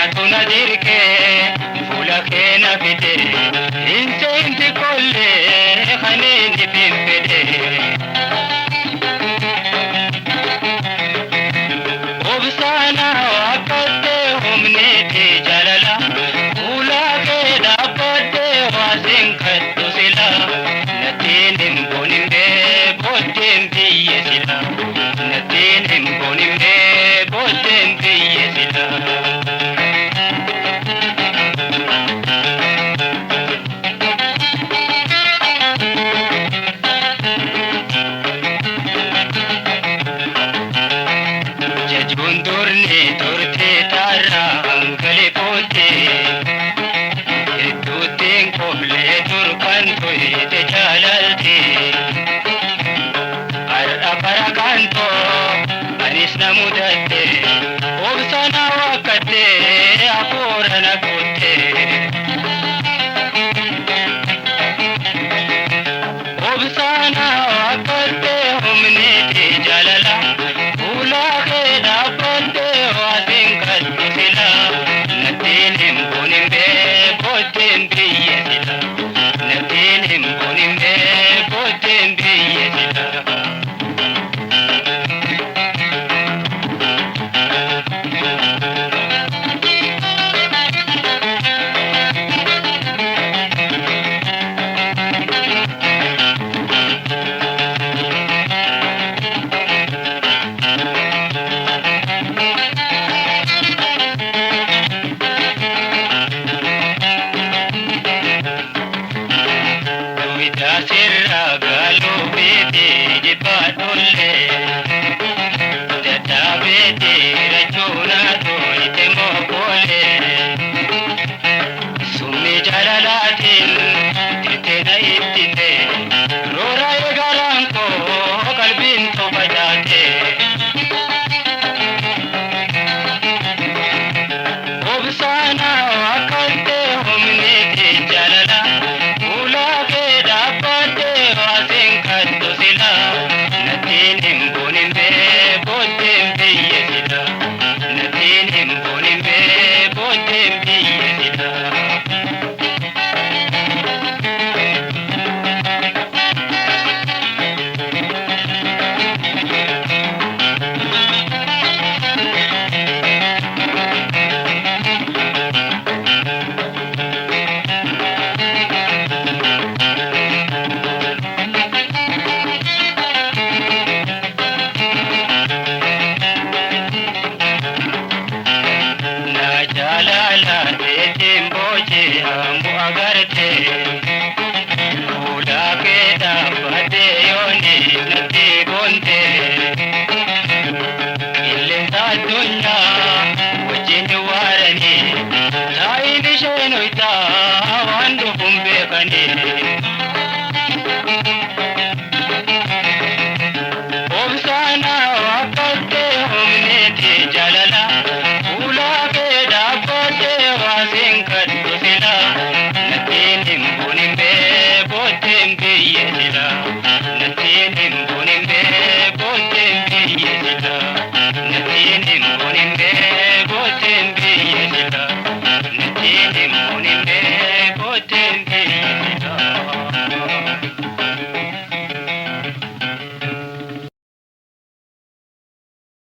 tunadirke fulake na fide inti kolle khane ni pimpede obsana waqte humne te jalala fulake da pade wasin khattu sila natinin boninde botem diyesila natinin boninde botem diyesila Jundurne turte tara angale pote Eduten komle turkan toite jalalte Arda parakanto anis namudatte Obsana wakate apurana kutte Obsana wakate humne te jalala Sirra galu bete jibatulle Dada bete rajuna doite mokole Summi jalalatin tirtena ittinde Rora egaranko kalbin to bajate Obsana wakalte humne te jalala Jalala de mboje ambu agarte Ula keda bade yoni nati bonte Illen ta dunya wajin warani Sai dishenu ita wandu kumbe kani Obsana waqte humne te jalala Natin